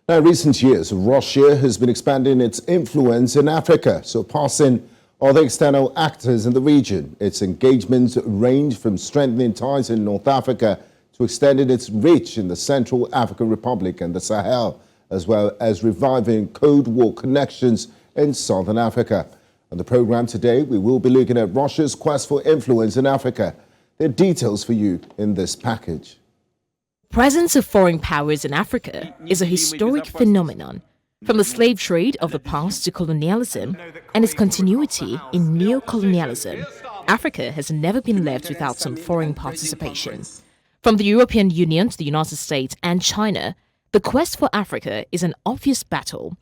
Now, in recent years, Russia has been expanding its influence in Africa, surpassing other external actors in the region. Its engagements range from strengthening ties in North Africa to extending its reach in the Central African Republic and the Sahel, as well as reviving Cold War connections in Southern Africa. On the program today, we will be looking at Russia's quest for influence in Africa. There are details for you in this package. Presence of foreign powers in Africa is a historic phenomenon, from the slave trade of the past to colonialism and its continuity in neo-colonialism. Africa has never been left without some foreign participation. From the European Union to the United States and China, the quest for Africa is an obvious battle.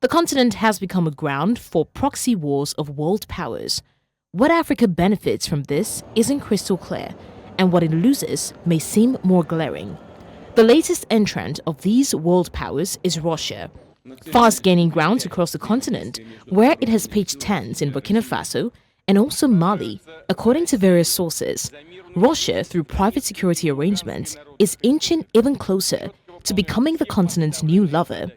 The continent has become a ground for proxy wars of world powers. What Africa benefits from this isn't crystal clear, and what it loses may seem more glaring. The latest entrant of these world powers is Russia, fast gaining ground across the continent, where it has pitched tents in Burkina Faso and also Mali. According to various sources, Russia, through private security arrangements, is inching even closer to becoming the continent's new lover.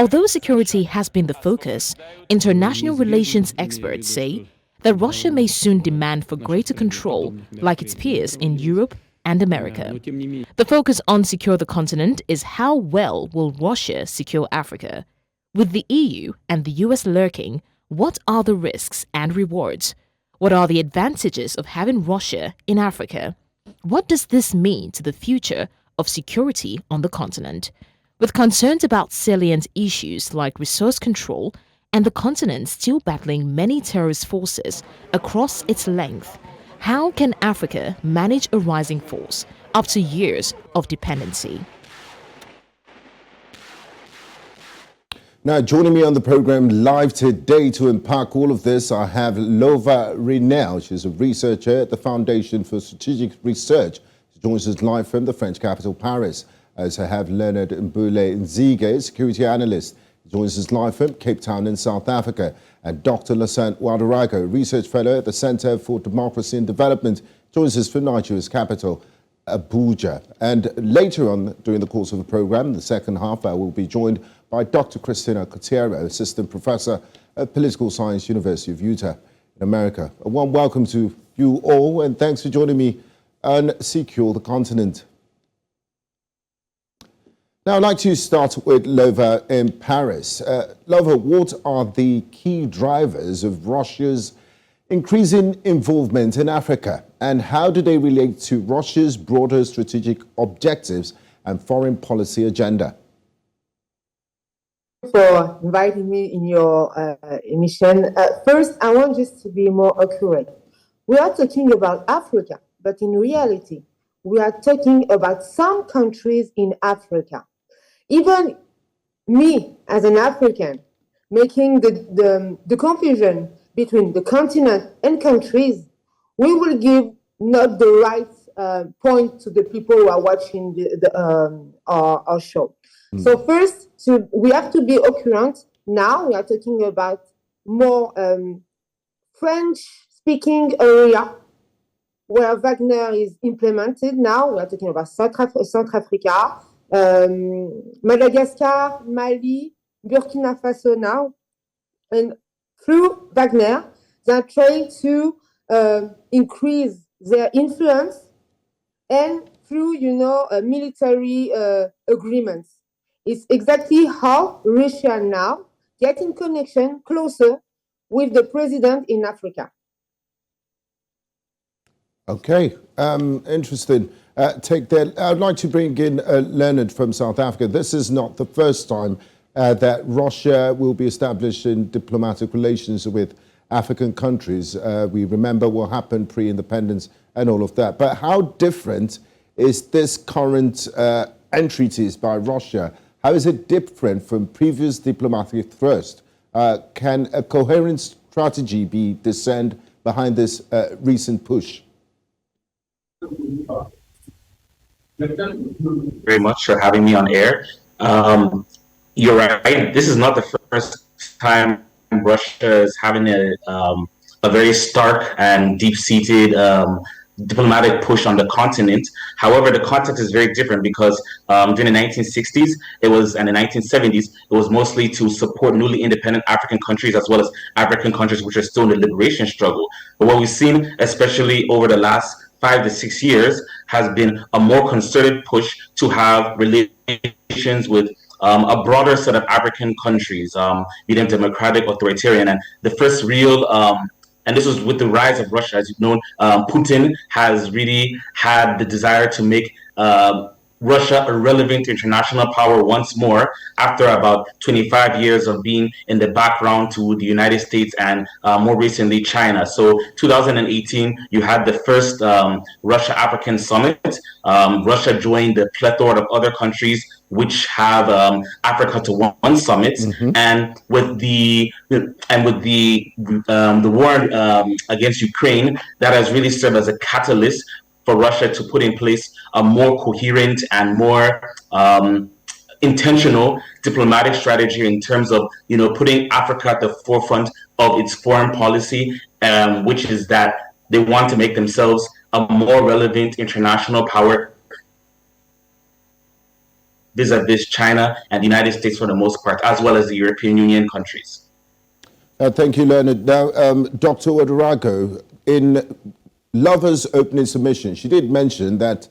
Although security has been the focus, international relations experts say that Russia may soon demand for greater control, like its peers in Europe and America. The focus on secure the continent is how well will Russia secure Africa. With the EU and the US lurking, what are the risks and rewards? What are the advantages of having Russia in Africa? What does this mean to the future of security on the continent? With concerns about salient issues like resource control and the continent still battling many terrorist forces across its length, how can Africa manage a rising force after years of dependency? Now, joining me on the program live today to unpack all of this, I have Lova Rinel. She's a researcher at the Foundation for Strategic Research. She joins us live from the French capital, Paris. As I have Leonard Mbule Nzige, security analyst. He joins us live from Cape Town in South Africa. And Dr. Lassane Ouattaraga, research fellow at the Center for Democracy and Development, joins us from Nigeria's capital, Abuja. And later on, during the course of the program, the second half, I will be joined by Dr. Christina Cotero, assistant professor at Political Science, University of Utah in America. A warm welcome to you all, and thanks for joining me on Secure the Continent. Now, I'd like to start with Lova in Paris. Lova, what are the key drivers of Russia's increasing involvement in Africa, and how do they relate to Russia's broader strategic objectives and foreign policy agenda? For inviting me in your emission. First, I want just to be more accurate. We are talking about Africa, but in reality, we are talking about some countries in Africa. Even me, as an African, making the confusion between the continent and countries, we will give not the right point to the people who are watching our show. So first, we have to be accurate. Now we are talking about more French-speaking area where Wagner is implemented. Now we are talking about South Africa, Madagascar, Mali, Burkina Faso now. And through Wagner, they are trying to increase their influence and through, military agreements. It's exactly how Russia now get in connection closer with the president in Africa. Okay, interesting. Take that. I'd like to bring in Leonard from South Africa. This is not the first time that Russia will be establishing diplomatic relations with African countries. We remember what happened pre-independence and all of that. But how different is this current entreaties by Russia? How is it different from previous diplomatic thrust? Can a coherent strategy be discerned behind this recent push? Very much for having me on air. You're right. This is not the first time Russia is having a very stark and deep-seated diplomatic push on the continent. However, the context is very different because during the 1960s, and the 1970s, it was mostly to support newly independent African countries as well as African countries which are still in the liberation struggle. But what we've seen, especially over the last 5 to 6 years, has been a more concerted push to have relations with a broader set of African countries, be them democratic, authoritarian. And the first real and this was with the rise of Russia, as you've known, Putin has really had the desire to make Russia a relevant international power once more after about 25 years of being in the background to the United States and more recently China. So 2018, you had the first Russia-African summit. Russia joined the plethora of other countries which have Africa to One summit, and with the war against Ukraine, that has really served as a catalyst for Russia to put in place a more coherent and more intentional diplomatic strategy in terms of putting Africa at the forefront of its foreign policy, which is that they want to make themselves a more relevant international power vis-a-vis China and the United States for the most part, as well as the European Union countries. Thank you, Leonard. Now, Dr. Ouedraogo, in Lova's opening submission, she did mention that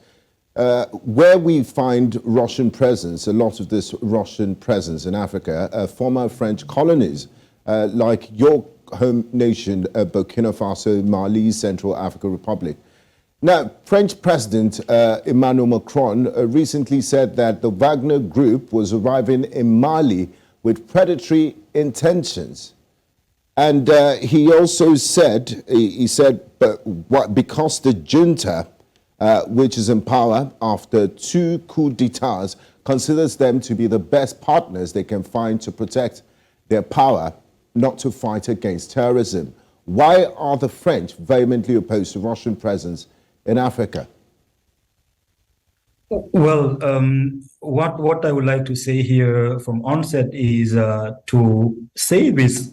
where we find Russian presence, a lot of this Russian presence in Africa, former French colonies, like your home nation, Burkina Faso, Mali, Central African Republic. Now, French President Emmanuel Macron recently said that the Wagner Group was arriving in Mali with predatory intentions. And he also said, because the junta, which is in power after 2 coups d'etats, considers them to be the best partners they can find to protect their power, not to fight against terrorism. Why are the French vehemently opposed to Russian presence in Africa? Well, what I would like to say here from onset is to say this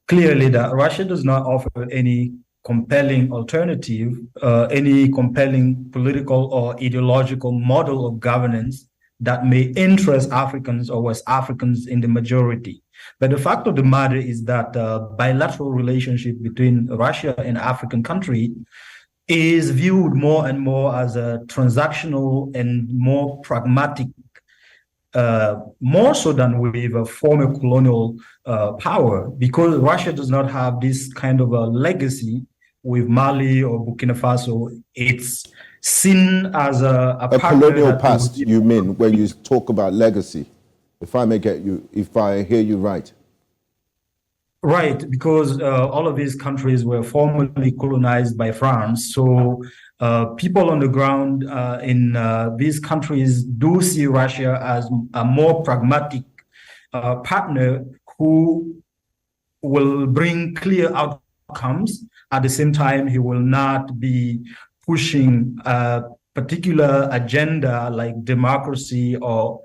clearly, that Russia does not offer any compelling alternative, any compelling political or ideological model of governance that may interest Africans or West Africans in the majority. But the fact of the matter is that bilateral relationship between Russia and African country is viewed more and more as a transactional and more pragmatic, more so than with a former colonial power, because Russia does not have this kind of a legacy with Mali or Burkina Faso. It's seen as a colonial past, you mean, when you talk about legacy, if I hear you right. Right, because all of these countries were formerly colonized by France. So people on the ground in these countries do see Russia as a more pragmatic partner who will bring clear outcomes. At the same time, he will not be pushing a particular agenda like democracy or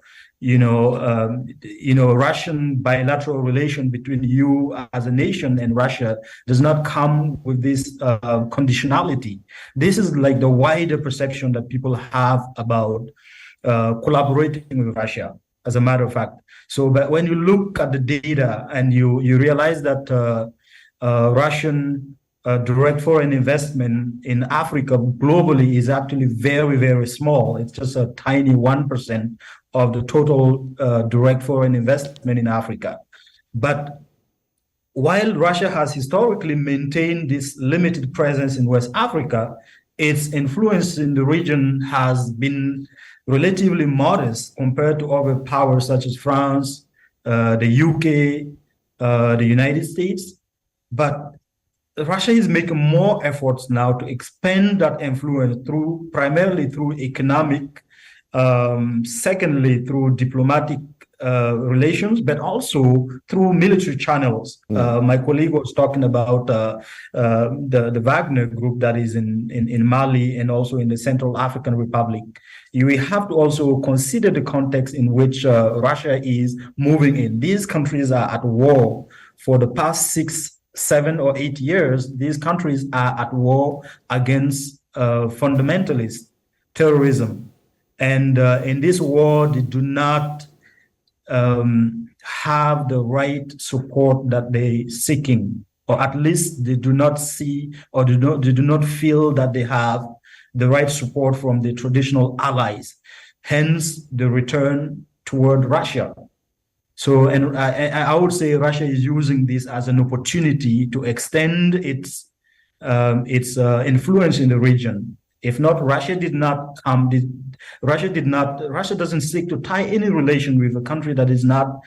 Russian bilateral relation between you as a nation and Russia does not come with this conditionality. This is like the wider perception that people have about collaborating with Russia, as a matter of fact. So, but when you look at the data and you realize that Russian direct foreign investment in Africa globally is actually very, very small. It's just a tiny 1% of the total direct foreign investment in Africa. But while Russia has historically maintained this limited presence in West Africa, its influence in the region has been relatively modest compared to other powers such as France, the UK, the United States. But Russia is making more efforts now to expand that influence primarily through economic, secondly through diplomatic relations, but also through military channels. My colleague was talking about the Wagner group that is in Mali and also in the Central African Republic. You have to also consider the context in which Russia is moving in. These countries are at war for the past 6 7 or 8 years, these countries are at war against fundamentalist terrorism. And in this war, they do not have the right support that they're seeking, or at least they do not see, or they do not feel that they have the right support from the traditional allies. Hence, the return toward Russia. So, and I would say Russia is using this as an opportunity to extend its influence in the region. If not, Russia doesn't seek to tie any relation with a country that is not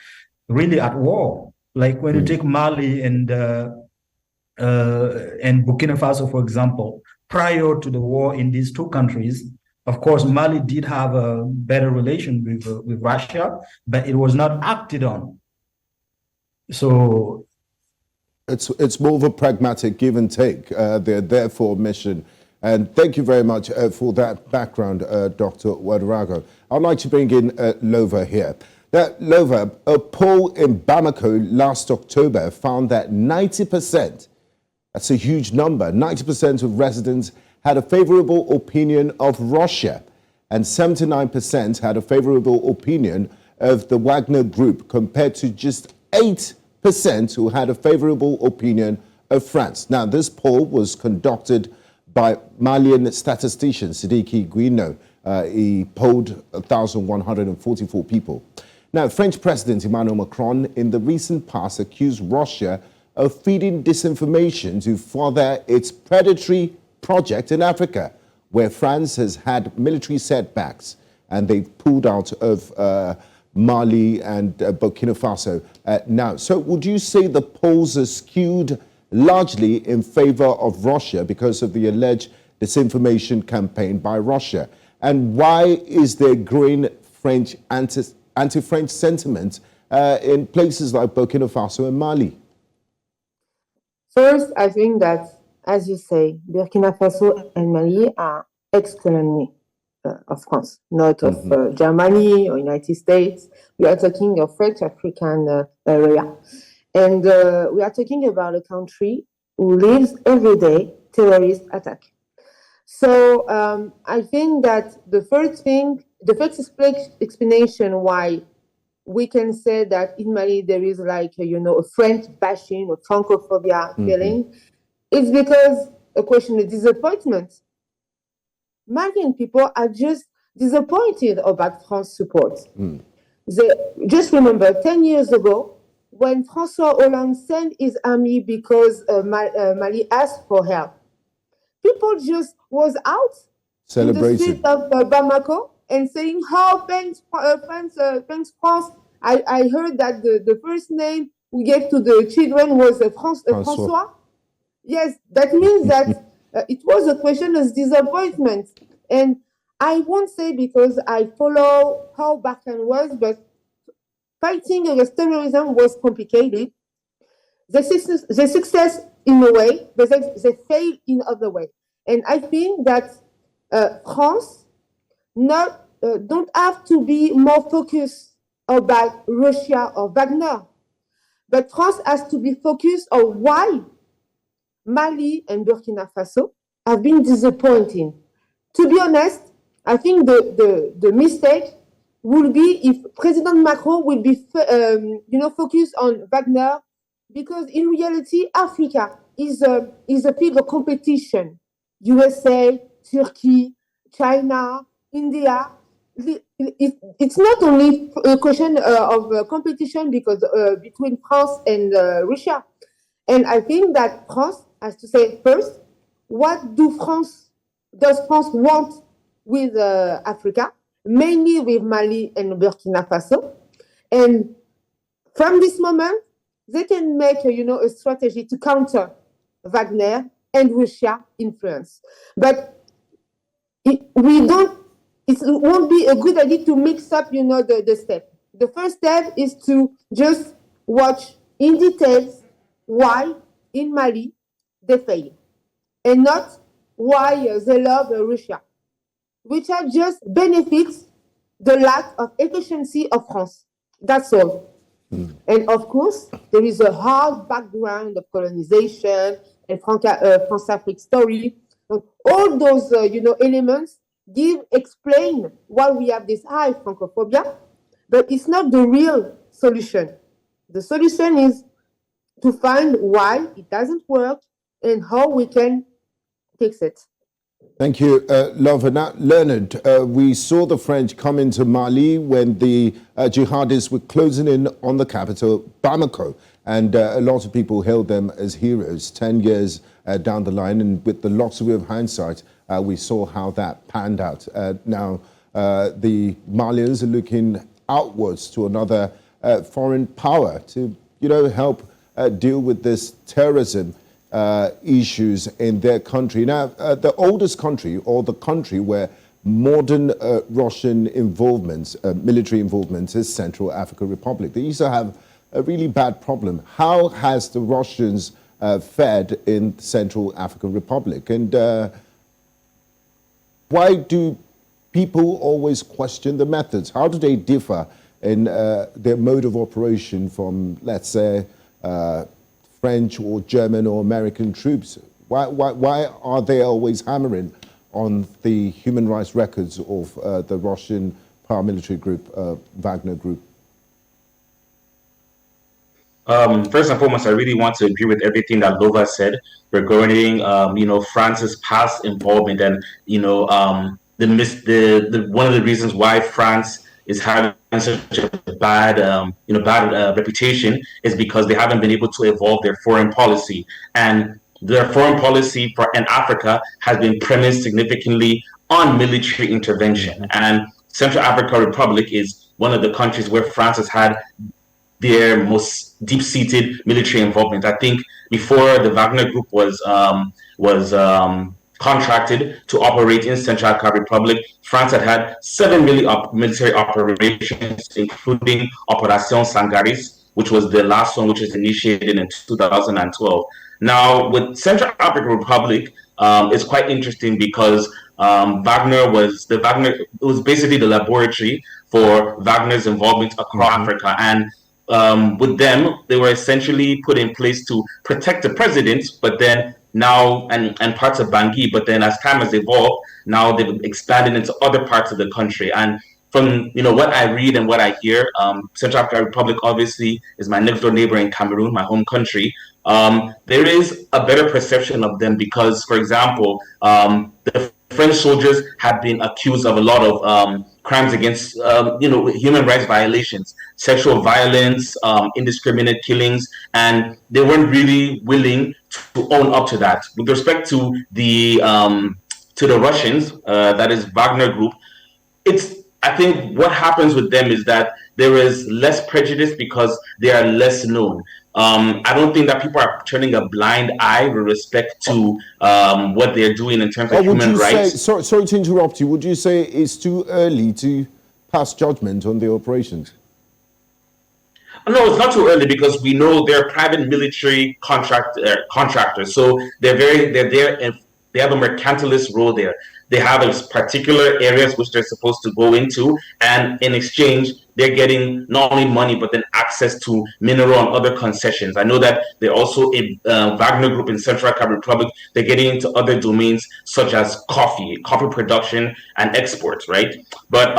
really at war. Like when you take Mali and Burkina Faso, for example, prior to the war in these two countries, of course, Mali did have a better relation with Russia, but it was not acted on. So it's more of a pragmatic give and take. They're there for a mission. And thank you very much for that background, Dr. Ouedraogo. I'd like to bring in Lova here. Lova, a poll in Bamako last October found that 90%, that's a huge number, 90% of residents had a favorable opinion of Russia, and 79% had a favorable opinion of the Wagner Group, compared to just 8% who had a favorable opinion of France. Now, this poll was conducted by Malian statistician Sidiki Guino. He polled 1,144 people. Now, French President Emmanuel Macron in the recent past accused Russia of feeding disinformation to further its predatory project in Africa, where France has had military setbacks and they've pulled out of Mali and Burkina Faso now. So would you say the polls are skewed largely in favor of Russia because of the alleged disinformation campaign by Russia? And why is there growing French anti-French sentiment in places like Burkina Faso and Mali? First, I think that, as you say, Burkina Faso and Mali are ex-colony of France, not of Germany or United States. We are talking of French African area. And we are talking about a country who lives every day terrorist attack. So I think that the first explanation why we can say that in Mali there is like, a French bashing or Francophobia feeling, is because a question of disappointment. Malian people are just disappointed about France support. They just remember 10 years ago when François Hollande sent his army because Mali asked for help. People just was out in the street of Bamako and saying, "How thanks France. I heard that the first name we gave to the children was François." Yes, that means that it was a question of disappointment. And I won't say because I follow how Barkhane was, but fighting against terrorism was complicated. They success in a way, but they fail in other way. And I think that France don't have to be more focused about Russia or Wagner, but France has to be focused on why Mali and Burkina Faso have been disappointing. To be honest, I think the mistake will be if President Macron will be focused on Wagner, because in reality, Africa is a field of competition. USA, Turkey, China, India. It's not only a question of competition because between France and Russia. And I think that France has to say first, what does France want with Africa, mainly with Mali and Burkina Faso? And from this moment, they can make a strategy to counter Wagner and Russia influence. But it won't be a good idea to mix up the step. The first step is to just watch in details why in Mali they fail, and not why they love Russia, which are just benefits the lack of efficiency of France. That's all. And of course, there is a hard background of colonization and France-Afrique story. All those, elements explain why we have this high Francophobia, but it's not the real solution. The solution is to find why it doesn't work and how we can fix it. Thank you, Lova. Now, Leonard, we saw the French come into Mali when the jihadists were closing in on the capital, Bamako, and a lot of people hailed them as heroes. 10 years down the line, and with the luxury of hindsight, we saw how that panned out. Now, the Malians are looking outwards to another foreign power to, help deal with this terrorism issues in their country. Now, the oldest country, or the country where modern Russian involvement, military involvement, is Central African Republic. They used to have a really bad problem. How has the Russians fared in Central African Republic? And why do people always question the methods? How do they differ in their mode of operation from, let's say, French or German or American troops? Why are they always hammering on the human rights records of the Russian paramilitary group, Wagner Group? First and foremost, I really want to agree with everything that Lova said regarding, France's past involvement, and one of the reasons why France is having such a bad reputation is because they haven't been able to evolve their foreign policy, and their foreign policy in Africa has been premised significantly on military intervention. And Central African Republic is one of the countries where France has had their most deep-seated military involvement. I think before the Wagner Group was contracted to operate in Central African Republic, France had 7 military operations, including Operation Sangaris, which was the last one, which was initiated in 2012. Now, with Central African Republic, it's quite interesting because Wagner was basically the laboratory for Wagner's involvement across Africa, and with them, they were essentially put in place to protect the president, but then now, and parts of Bangui, but then as time has evolved, now they've expanded into other parts of the country. And from what I read and what I hear, Central African Republic obviously is my next door neighbor in Cameroon, my home country. There is a better perception of them because, for example, the French soldiers have been accused of a lot of crimes against, human rights violations, sexual violence, indiscriminate killings, and they weren't really willing to own up to that. With respect to the Russians, that is Wagner Group, I think what happens with them is that there is less prejudice because they are less known. I don't think that people are turning a blind eye with respect to what they're doing in terms of human rights. Sorry to interrupt you. Would you say it's too early to pass judgment on the operations? No, it's not too early because we know they're private military contractors. So they're there and they have a mercantilist role there. They have particular areas which they're supposed to go into, and in exchange, they're getting not only money, but then access to mineral and other concessions. I know that they're also a Wagner Group in Central African Republic. They're getting into other domains such as coffee production and exports, right? But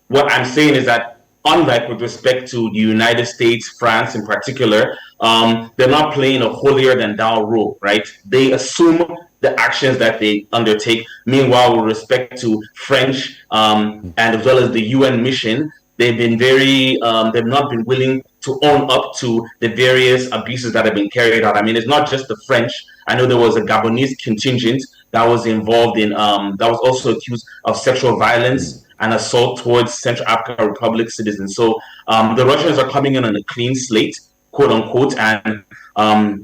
what I'm saying is that unlike with respect to the United States, France in particular, they're not playing a holier-than-thou role, right? They assume the actions that they undertake. Meanwhile, with respect to French and as well as the UN mission, they've been they've not been willing to own up to the various abuses that have been carried out. I mean, it's not just the French. I know there was a Gabonese contingent that was involved in, that was also accused of sexual violence and assault towards Central African Republic citizens. So the Russians are coming in on a clean slate, quote unquote, and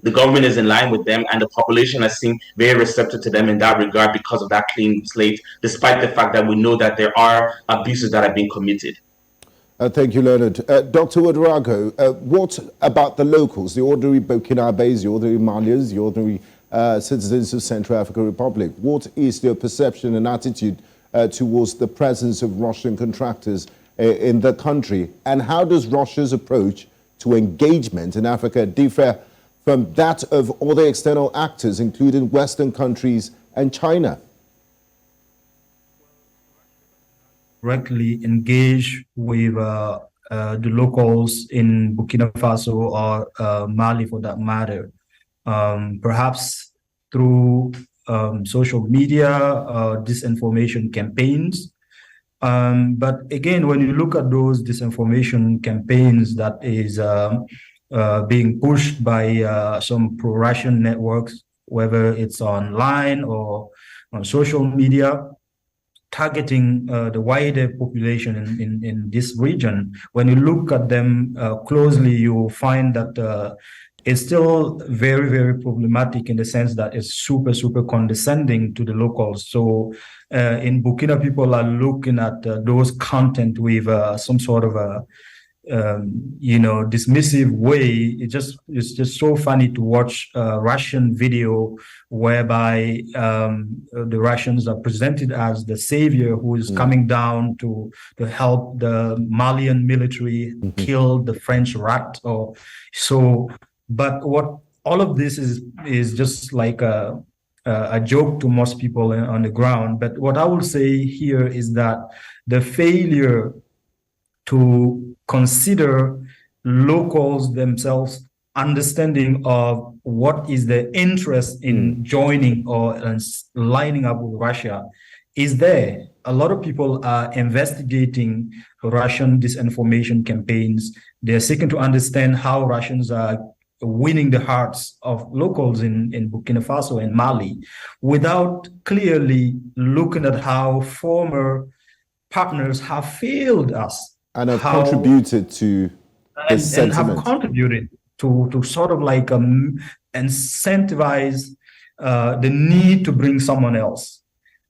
the government is in line with them, and the population has seemed very receptive to them in that regard because of that clean slate, despite the fact that we know that there are abuses that have been committed. Thank you, Leonard. Dr. Ouedraogo, what about the locals, the ordinary Burkinabés, the ordinary Malians, the ordinary citizens of Central African Republic? What is their perception and attitude towards the presence of Russian contractors in the country? And how does Russia's approach to engagement in Africa differ from that of other external actors, including Western countries and China? Directly engage with the locals in Burkina Faso or Mali, for that matter, perhaps through social media, disinformation campaigns. But again, when you look at those disinformation campaigns that is being pushed by some pro-Russian networks, whether it's online or on social media, targeting the wider population in this region, when you look at them closely, you find that it's still very, very problematic in the sense that it's super, super condescending to the locals. So in Burkina, people are looking at those content with some sort of a dismissive way. It's just so funny to watch a Russian video whereby the Russians are presented as the savior who is coming down to help the Malian military kill the French rat or so. But what all of this is just like a joke to most people on the ground. But what I will say here is that the failure to consider locals themselves understanding of what is the interest in joining or lining up with Russia is there. A lot of people are investigating Russian disinformation campaigns. They're seeking to understand how Russians are winning the hearts of locals in Burkina Faso and Mali without clearly looking at how former partners have failed us. And have contributed to this sentiment. And have contributed to sort of like incentivize the need to bring someone else.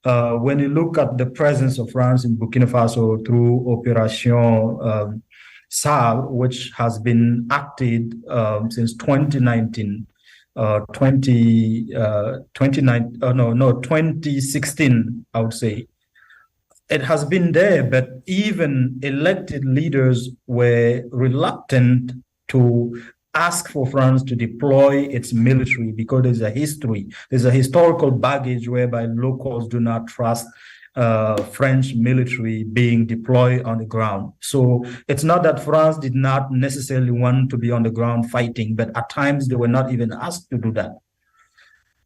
When you look at the presence of France in Burkina Faso through Operation SAR, which has been acted since 2019, 2016, I would say. It has been there, but even elected leaders were reluctant to ask for France to deploy its military because there's a history. There's a historical baggage whereby locals do not trust French military being deployed on the ground. So it's not that France did not necessarily want to be on the ground fighting, but at times they were not even asked to do that.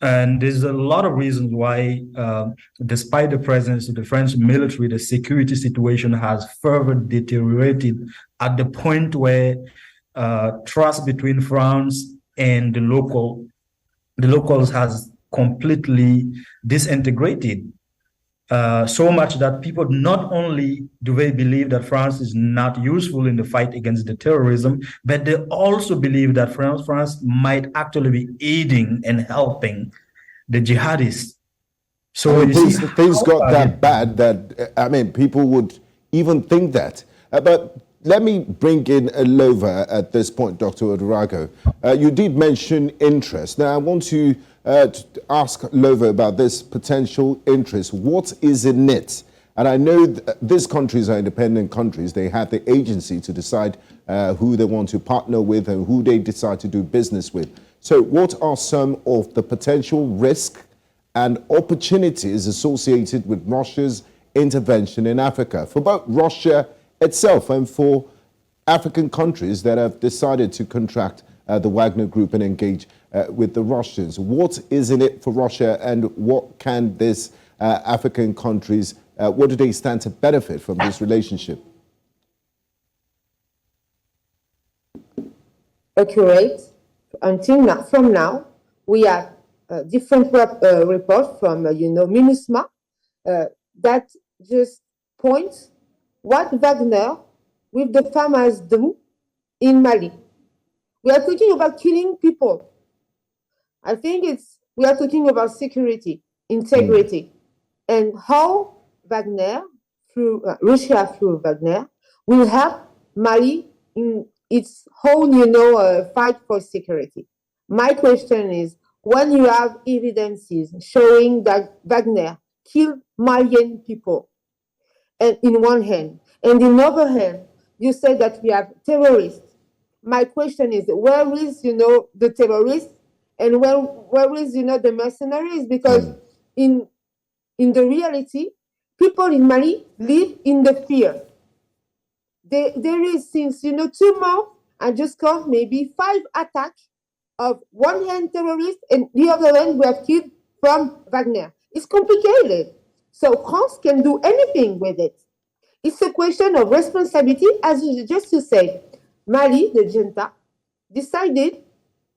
And there's a lot of reasons why, despite the presence of the French military, the security situation has further deteriorated at the point where trust between France and the locals has completely disintegrated. So much that people not only do they believe that France is not useful in the fight against the terrorism, but they also believe that France might actually be aiding and helping the jihadists. So things got that bad that, people would even think that. But let me bring in Lova at this point, Dr. Odorago. You did mention interest. Now, I want to ask Lova about this potential interest. What is in it? And I know these countries are independent countries. They have the agency to decide who they want to partner with and who they decide to do business with. So what are some of the potential risks and opportunities associated with Russia's intervention in Africa for both Russia itself and for African countries that have decided to contract the Wagner Group and engage with the Russians? What is in it for Russia, and what can these African countries, what do they stand to benefit from this relationship? Accurate. Until now, from now, we have different reports from, MINUSMA that just points what Wagner with the farmers do in Mali. We are talking about killing people. I think we are talking about security, integrity, and how Wagner, through Russia through Wagner, will help Mali in its whole, fight for security. My question is, when you have evidences showing that Wagner killed Malian people, and in one hand, and in the other hand, you say that we have terrorists My question is, where is, the terrorists, and where is, the mercenaries? Because in the reality, people in Mali live in the fear. There is, since 2 months, I just count maybe 5 attacks of one hand terrorists, and the other hand were killed from Wagner. It's complicated. So France can do anything with it. It's a question of responsibility, as you just you said. Mali, the junta, decided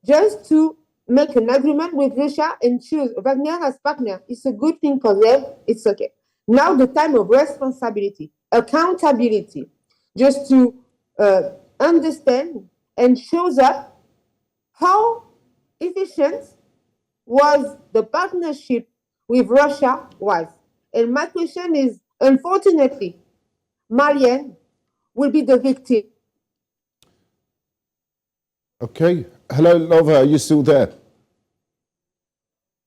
just to make an agreement with Russia and choose Wagner as partner. It's a good thing for them. It's okay. Now the time of responsibility, accountability, just to understand and shows up how efficient was the partnership with Russia was. And my question is, unfortunately, Malian will be the victim. Okay. Hello, Lova, are you still there?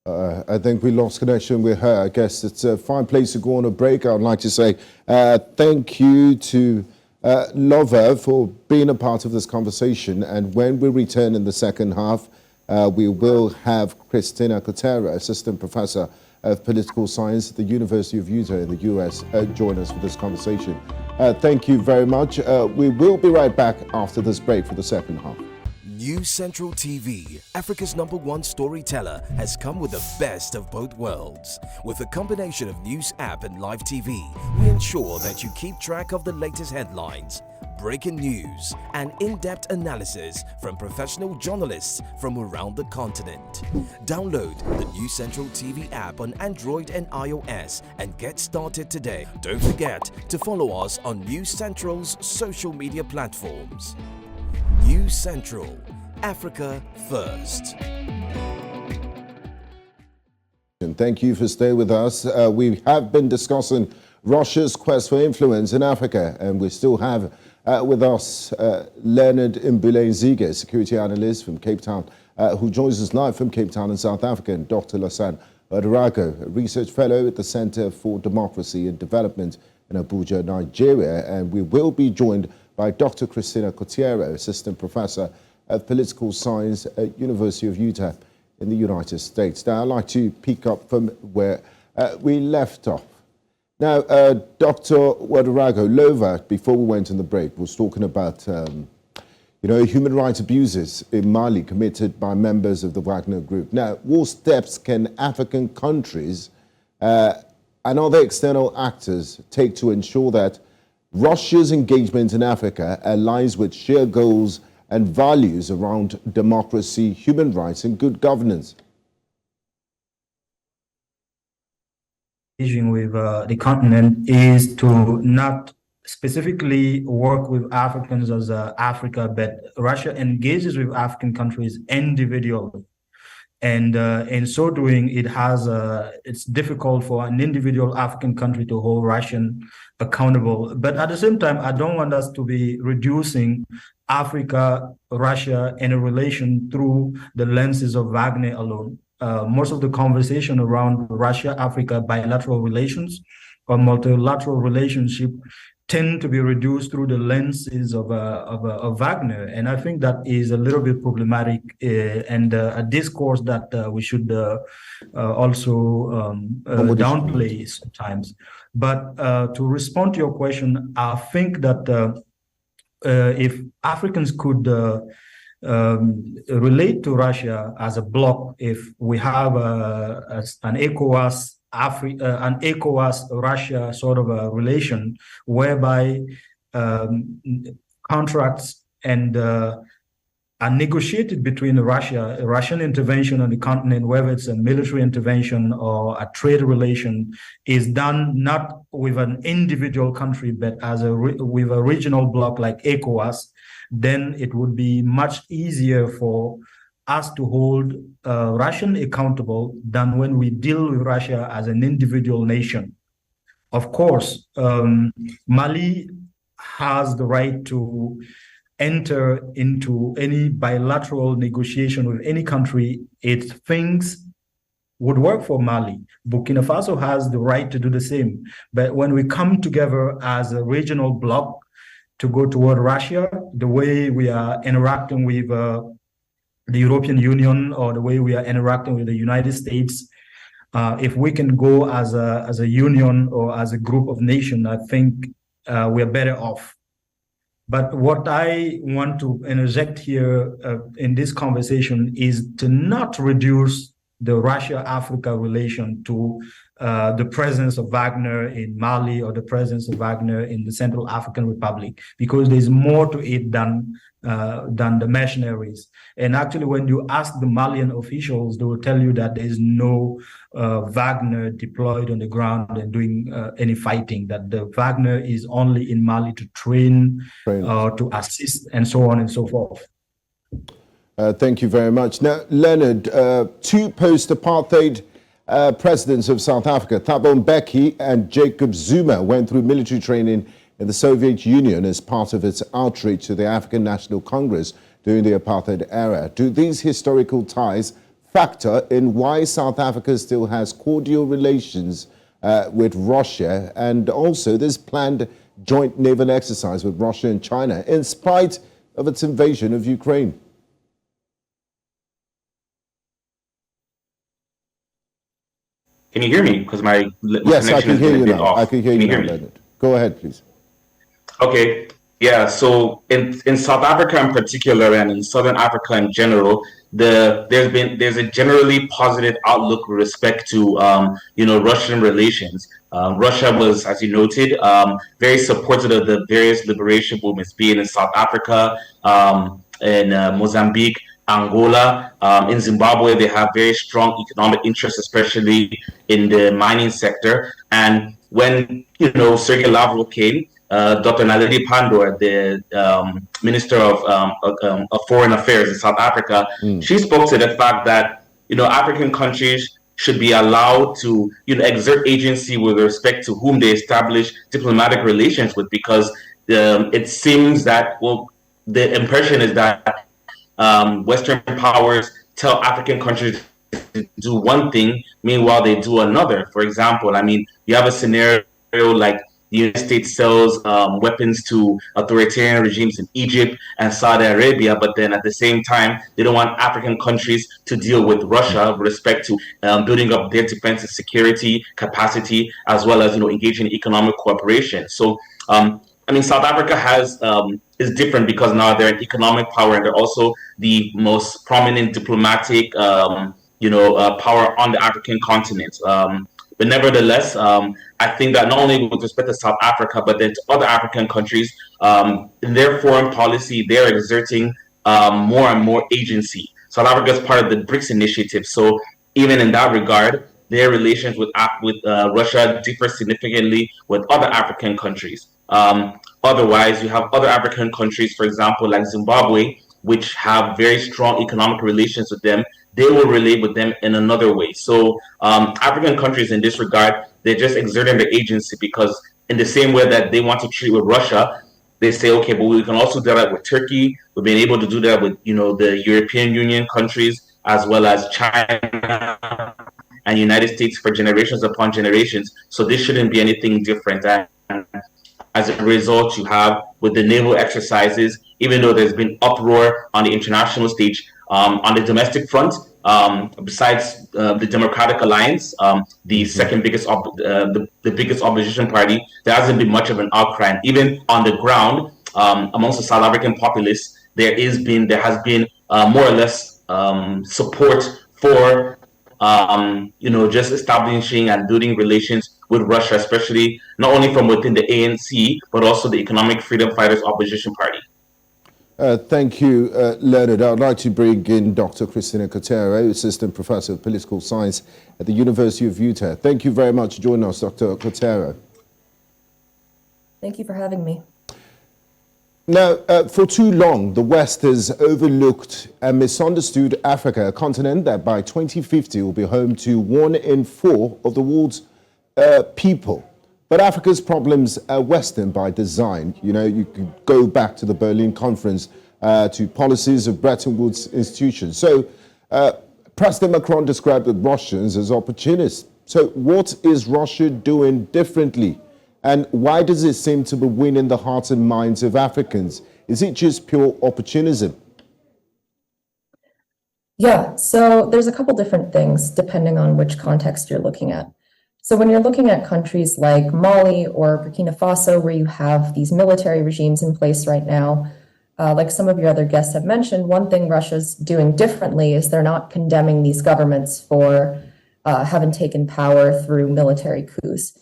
I think we lost connection with her. I guess it's a fine place to go on a break. I would like to say thank you to Lova for being a part of this conversation. And when we return in the second half, we will have Cristina Cotera, Assistant Professor of Political Science at the University of Utah in the US, join us for this conversation. Thank you very much. We will be right back after this break for the second half. News Central TV, Africa's #1 storyteller, has come with the best of both worlds. With a combination of news app and live TV, we ensure that you keep track of the latest headlines, breaking news, and in-depth analysis from professional journalists from around the continent. Download the News Central TV app on Android and iOS and get started today. Don't forget to follow us on News Central's social media platforms. News Central, Africa First. Thank you for staying with us. We have been discussing Russia's quest for influence in Africa, and we still have with us Leonard Mbulenzige, security analyst from Cape Town, who joins us live from Cape Town in South Africa, and Dr. Lassane Ouedraogo, a research fellow at the Center for Democracy and Development in Abuja, Nigeria. And we will be joined by Dr. Cristina Cotera, Assistant Professor of Political Science at University of Utah in the United States. Now, I'd like to pick up from where we left off. Now, Dr. Ouedraogo, Lova, before we went on the break, was talking about, human rights abuses in Mali committed by members of the Wagner Group. Now, what steps can African countries and other external actors take to ensure that Russia's engagement in Africa aligns with shared goals and values around democracy, human rights, and good governance? With the continent is to not specifically work with Africans as Africa, but Russia engages with African countries individually. And in so doing, it's difficult for an individual African country to hold Russian accountable. But at the same time, I don't want us to be reducing Africa, Russia, in a relation through the lenses of Wagner alone. Most of the conversation around Russia-Africa bilateral relations or multilateral relationship tend to be reduced through the lenses of Wagner. And I think that is a little bit problematic and a discourse that we should also downplay sometimes. But to respond to your question, I think that if Africans could relate to Russia as a bloc, if we have an ECOWAS-Russia sort of a relation whereby contracts and are negotiated between Russian intervention on the continent, whether it's a military intervention or a trade relation, is done not with an individual country, but as with a regional bloc like ECOWAS, then it would be much easier for us to hold Russian accountable than when we deal with Russia as an individual nation. Of course, Mali has the right to enter into any bilateral negotiation with any country if things would work for Mali. Burkina Faso has the right to do the same. But when we come together as a regional bloc, to go toward Russia, the way we are interacting with the European Union, or the way we are interacting with the United States. If we can go as a union or as a group of nations, I think we're better off. But what I want to interject here in this conversation is to not reduce the Russia-Africa relation to the presence of Wagner in Mali or the presence of Wagner in the Central African Republic, because there's more to it than the mercenaries. And actually, when you ask the Malian officials, they will tell you that there is no Wagner deployed on the ground and doing any fighting, that the Wagner is only in Mali to train, to assist, and so on and so forth. Thank you very much. Now, Leonard, two post-apartheid presidents of South Africa, Thabo Mbeki and Jacob Zuma, went through military training in the Soviet Union as part of its outreach to the African National Congress during the apartheid era. Do these historical ties factor in why South Africa still has cordial relations with Russia, and also this planned joint naval exercise with Russia and China in spite of its invasion of Ukraine? Can you hear me? Because my yes, I can hear you now. Off. I can hear you now, Leonard. Go ahead, please. Okay. Yeah. So in South Africa in particular, and in Southern Africa in general, there's a generally positive outlook with respect to Russian relations. Russia was, as you noted, very supportive of the various liberation movements, being in South Africa, in Mozambique, Angola. In Zimbabwe, they have very strong economic interests, especially in the mining sector. And when Sergei Lavrov came, Dr. Naledi Pandor, the Minister of Foreign Affairs in South Africa, she spoke to the fact that African countries should be allowed to exert agency with respect to whom they establish diplomatic relations with, because it seems that the impression is that Western powers tell African countries to do one thing, meanwhile they do another. For example, you have a scenario like the United States sells weapons to authoritarian regimes in Egypt and Saudi Arabia, but then at the same time, they don't want African countries to deal with Russia with respect to building up their defense and security capacity, as well as engaging in economic cooperation. So, South Africa is different because now they're an economic power, and they're also the most prominent diplomatic power on the African continent. But nevertheless, I think that not only with respect to South Africa, but then to other African countries, in their foreign policy, they're exerting more and more agency. South Africa is part of the BRICS initiative, so even in that regard, their relations with Russia differ significantly with other African countries. Otherwise, you have other African countries, for example, like Zimbabwe, which have very strong economic relations with them. They will relate with them in another way. So African countries in this regard, they're just exerting their agency, because in the same way that they want to treat with Russia, they say, okay, but we can also do that with Turkey. We've been able to do that with, the European Union countries, as well as China and United States for generations upon generations. So this shouldn't be anything different. And as a result, you have with the naval exercises, even though there's been uproar on the international stage, on the domestic front, besides the Democratic Alliance, the second biggest, the biggest opposition party, there hasn't been much of an outcry. And even on the ground, amongst the South African populace, there has been more or less support for just establishing and building relations with Russia, especially not only from within the ANC, but also the Economic Freedom Fighters Opposition Party. Thank you, Leonard. I'd like to bring in Dr. Christina Kotero, Assistant Professor of Political Science at the University of Utah. Thank you very much for joining us, Dr. Kotero. Thank you for having me. Now, for too long, the West has overlooked and misunderstood Africa, a continent that by 2050 will be home to 1 in 4 of the world's people. But Africa's problems are Western by design. You could go back to the Berlin Conference, to policies of Bretton Woods institutions. So President Macron described the Russians as opportunists. So what is Russia doing differently And why does it seem to be winning the hearts and minds of Africans? Is it just pure opportunism? Yeah, so there's a couple different things depending on which context you're looking at. So when you're looking at countries like Mali or Burkina Faso, where you have these military regimes in place right now, like some of your other guests have mentioned, one thing Russia's doing differently is they're not condemning these governments for having taken power through military coups.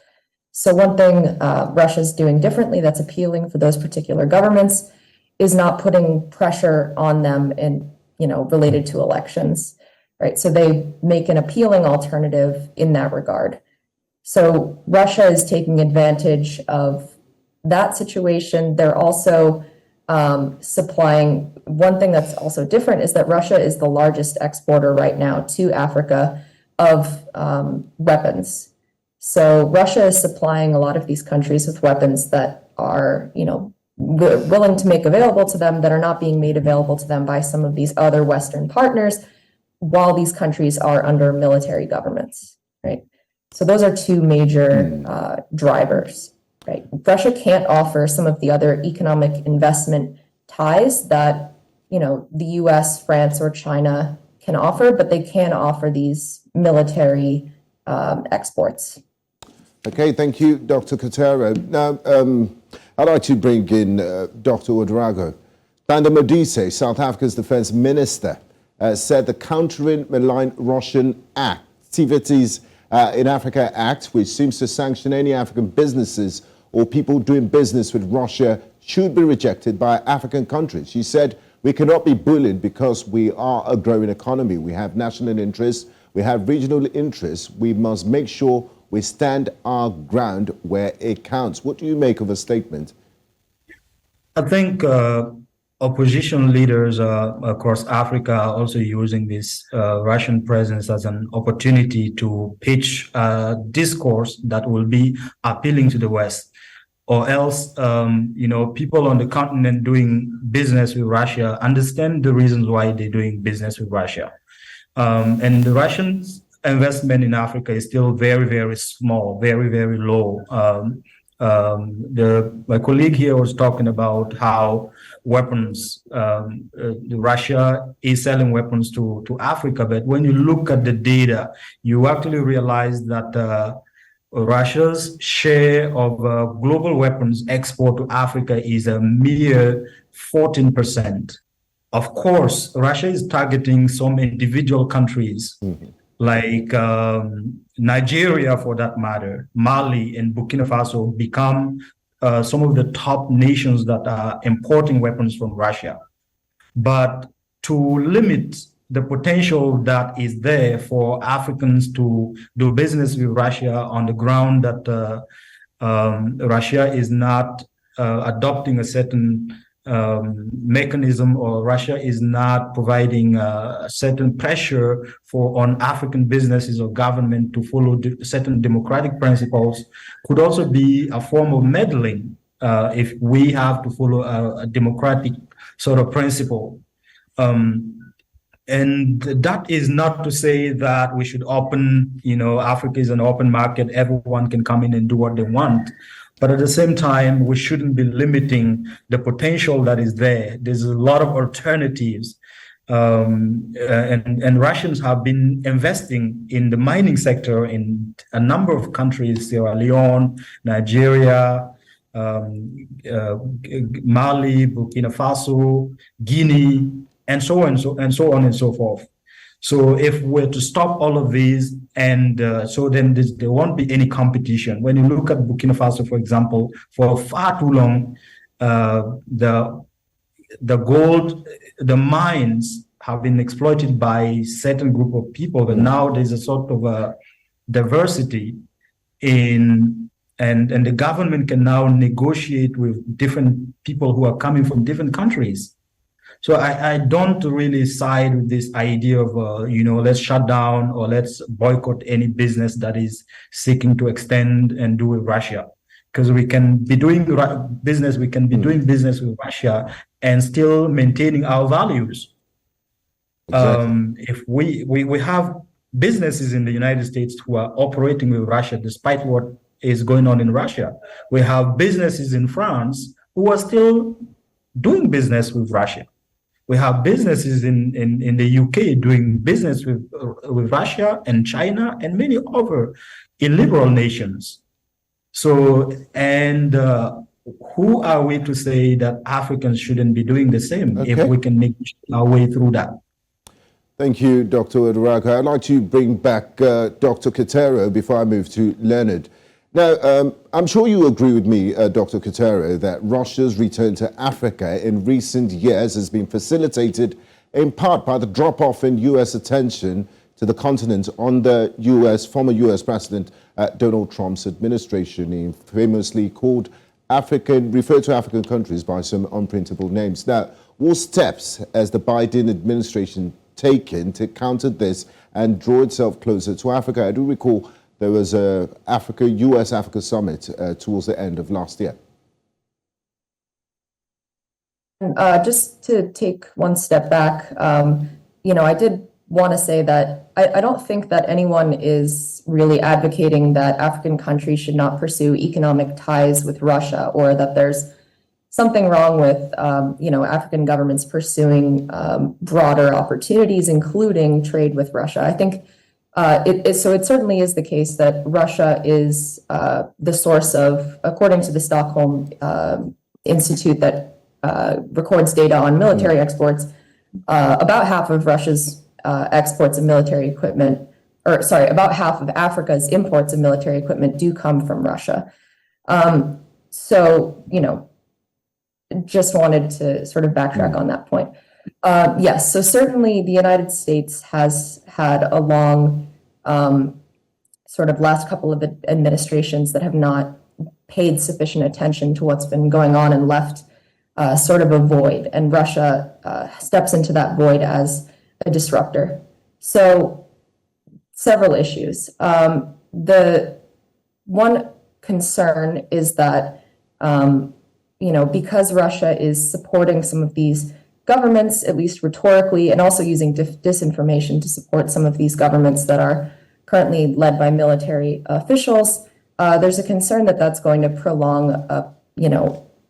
So one thing Russia's doing differently that's appealing for those particular governments is not putting pressure on them in, related to elections, right? So they make an appealing alternative in that regard. So Russia is taking advantage of that situation. They're also supplying, one thing that's also different is that Russia is the largest exporter right now to Africa of weapons. So Russia is supplying a lot of these countries with weapons that are, willing to make available to them, that are not being made available to them by some of these other Western partners, while these countries are under military governments, right? So those are two major drivers, right? Russia can't offer some of the other economic investment ties that, the US, France, or China can offer, but they can offer these military exports. Okay, thank you, Dr. Kotero. Now, I'd like to bring in Dr. Ouedraogo. Banda Modise, South Africa's defense minister, said the Countering Malign Russian Activities in Africa Act, which seems to sanction any African businesses or people doing business with Russia, should be rejected by African countries. She said, we cannot be bullied because we are a growing economy. We have national interests, we have regional interests. We must make sure we stand our ground where it counts. What do you make of a statement? I think opposition leaders across Africa are also using this Russian presence as an opportunity to pitch a discourse that will be appealing to the West. Or else, people on the continent doing business with Russia understand the reasons why they're doing business with Russia. And the Russians' investment in Africa is still very, very small, very, very low. My colleague here was talking about how weapons, Russia is selling weapons to Africa, but when you look at the data, you actually realize that Russia's share of global weapons export to Africa is a mere 14%. Of course, Russia is targeting some individual countries, like Nigeria, for that matter, Mali and Burkina Faso become some of the top nations that are importing weapons from Russia. But to limit the potential that is there for Africans to do business with Russia on the ground that Russia is not adopting a certain mechanism, or Russia is not providing a certain pressure on African businesses or government to follow certain democratic principles, could also be a form of meddling if we have to follow a democratic sort of principle. And that is not to say that we should open, Africa is an open market, everyone can come in and do what they want. But at the same time, we shouldn't be limiting the potential that is there. There's a lot of alternatives. And Russians have been investing in the mining sector in a number of countries: Sierra Leone, Nigeria, Mali, Burkina Faso, Guinea, and so on and so forth. So if we're to stop all of these, and so then there won't be any competition. When you look at Burkina Faso, for example, for far too long, the gold, the mines have been exploited by certain group of people, but now there's a sort of a diversity and the government can now negotiate with different people who are coming from different countries. So I don't really side with this idea of, let's shut down or let's boycott any business that is seeking to extend and do with Russia. Because we can be doing business, doing business with Russia and still maintaining our values. Exactly. If we have businesses in the United States who are operating with Russia, despite what is going on in Russia. We have businesses in France who are still doing business with Russia. We have businesses in the UK doing business with Russia and China and many other illiberal nations. So, and who are we to say that Africans shouldn't be doing the same if we can make our way through that? Thank you, Dr. Aborowa. I'd like to bring back Dr. Kotero before I move to Leonard. Now, I'm sure you agree with me, Dr. Kotero, that Russia's return to Africa in recent years has been facilitated in part by the drop-off in U.S. attention to the continent under former U.S. President Donald Trump's administration. He famously referred to African countries by some unprintable names. Now, what steps has the Biden administration taken to counter this and draw itself closer to Africa? I do recall there was a US-Africa summit towards the end of last year. Just to take one step back, I did want to say that I don't think that anyone is really advocating that African countries should not pursue economic ties with Russia, or that there's something wrong with, African governments pursuing broader opportunities, including trade with Russia. I think it certainly is the case that Russia is the source of, according to the Stockholm Institute that records data on military exports, about half of Russia's exports of military equipment, about half of Africa's imports of military equipment do come from Russia. Just wanted to sort of backtrack on that point. Yes, so certainly the United States has had a long sort of last couple of administrations that have not paid sufficient attention to what's been going on and left sort of a void, and Russia steps into that void as a disruptor. So several issues. The one concern is that because Russia is supporting some of these governments, at least rhetorically, and also using disinformation to support some of these governments that are currently led by military officials, there's a concern that that's going to prolong,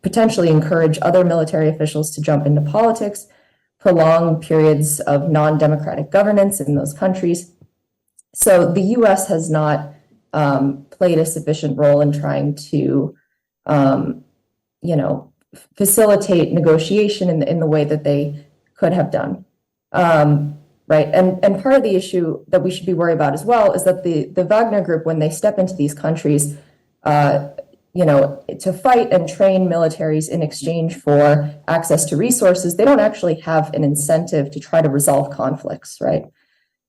potentially encourage other military officials to jump into politics, prolong periods of non-democratic governance in those countries. So the U.S. has not played a sufficient role in trying to facilitate negotiation in the way that they could have done, right? And part of the issue that we should be worried about as well is that the Wagner Group, when they step into these countries, to fight and train militaries in exchange for access to resources, they don't actually have an incentive to try to resolve conflicts, right?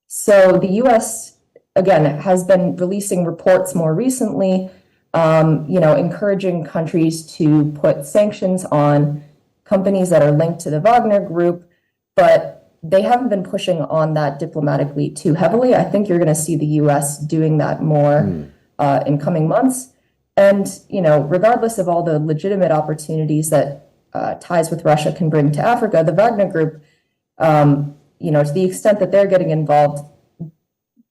So the U.S., again, has been releasing reports more recently, encouraging countries to put sanctions on companies that are linked to the Wagner Group, but they haven't been pushing on that diplomatically too heavily. I think you're going to see the U.S. doing that more in coming months. And, regardless of all the legitimate opportunities that ties with Russia can bring to Africa, the Wagner Group, to the extent that they're getting involved,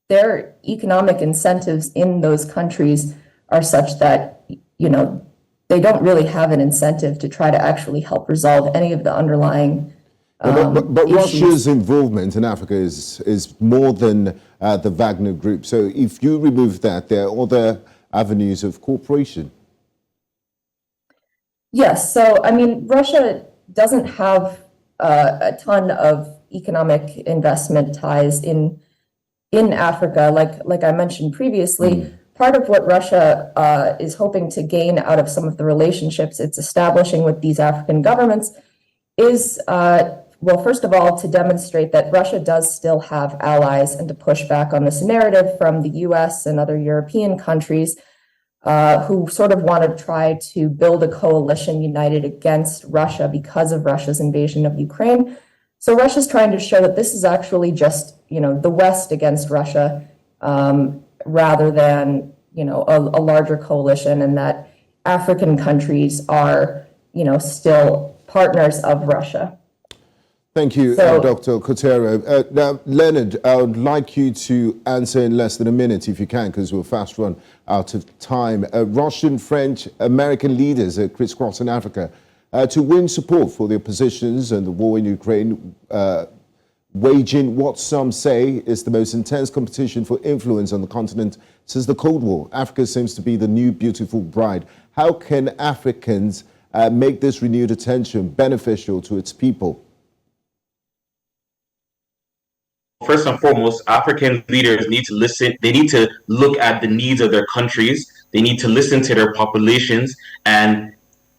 their economic incentives in those countries are such that, they don't really have an incentive to try to actually help resolve any of the underlying But Russia's involvement in Africa is more than the Wagner Group. So if you remove that, there are other avenues of cooperation. Yes. So, Russia doesn't have a ton of economic investment ties in Africa. Like I mentioned previously, part of what Russia is hoping to gain out of some of the relationships it's establishing with these African governments is, first of all, to demonstrate that Russia does still have allies and to push back on this narrative from the US and other European countries who sort of want to try to build a coalition united against Russia because of Russia's invasion of Ukraine. So Russia's trying to show that this is actually just, the West against Russia rather than, a larger coalition, and that African countries are, still partners of Russia. Thank you, So- Dr. Kotero. Now, Leonard, I would like you to answer in less than a minute, if you can, because we'll fast run out of time. Russian, French, American leaders are crisscrossing Africa to win support for their positions and the war in Ukraine, waging what some say is the most intense competition for influence on the continent since the Cold War. Africa seems to be the new beautiful bride. How can Africans make this renewed attention beneficial to its people? First and foremost, African leaders need to listen. They need to look at the needs of their countries. They need to listen to their populations and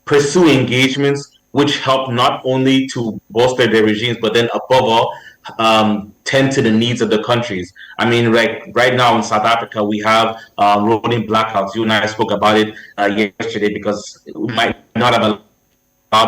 pursue engagements which help not only to bolster their regimes, but then above all, tend to the needs of the countries. I mean, right now in South Africa, we have rolling blackouts. You and I spoke about it yesterday because we might not have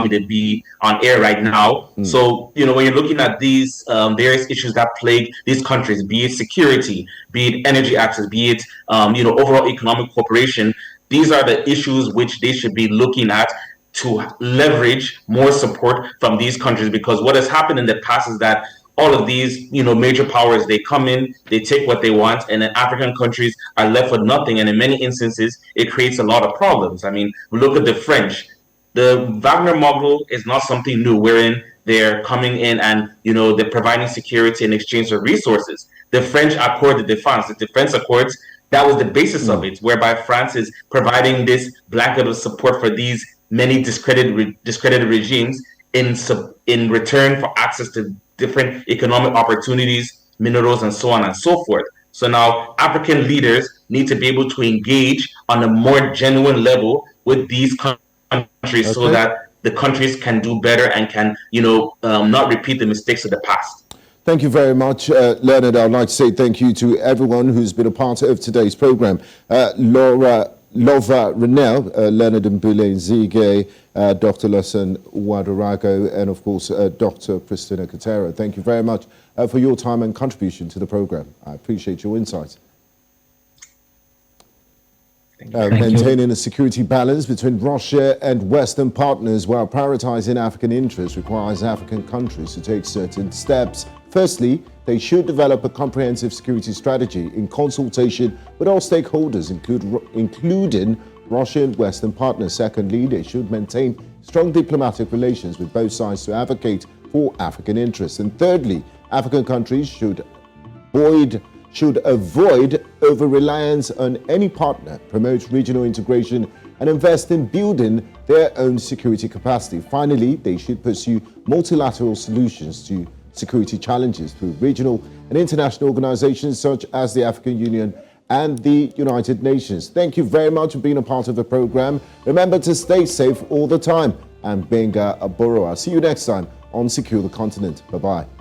me to be on air right now. So, when you're looking at these various issues that plague these countries, be it security, be it energy access, be it, overall economic cooperation, these are the issues which they should be looking at to leverage more support from these countries. Because what has happened in the past is that all of these, major powers, they come in, they take what they want, and then African countries are left with nothing. And in many instances, it creates a lot of problems. I mean, look at the French. The Wagner model is not something new, wherein they're coming in and, they're providing security in exchange for resources. The French Accord de Défense, the defense accords, that was the basis of it, whereby France is providing this blanket of support for these many discredited regimes in return for access to different economic opportunities, minerals, and so on and so forth. So now African leaders need to be able to engage on a more genuine level with these countries so that the countries can do better and can, not repeat the mistakes of the past. Thank you very much, Leonard. I'd like to say thank you to everyone who's been a part of today's program. Lova, Rinel, Leonard Mbule Nzige, Dr. Lesson Wadarago, and of course, Dr. Christina Kotero. Thank you very much for your time and contribution to the program. I appreciate your insights. Maintaining a security balance between Russia and Western partners while prioritizing African interests requires African countries to take certain steps. Firstly, they should develop a comprehensive security strategy in consultation with all stakeholders, including Russia and Western partners. Secondly, they should maintain strong diplomatic relations with both sides to advocate for African interests. And thirdly, African countries should avoid over-reliance on any partner, promote regional integration, and invest in building their own security capacity. Finally, they should pursue multilateral solutions to security challenges through regional and international organizations such as the African Union and the United Nations. Thank you very much for being a part of the program. Remember to stay safe all the time. I'm Gbenga Aborowa. See you next time on Secure the Continent. Bye-bye.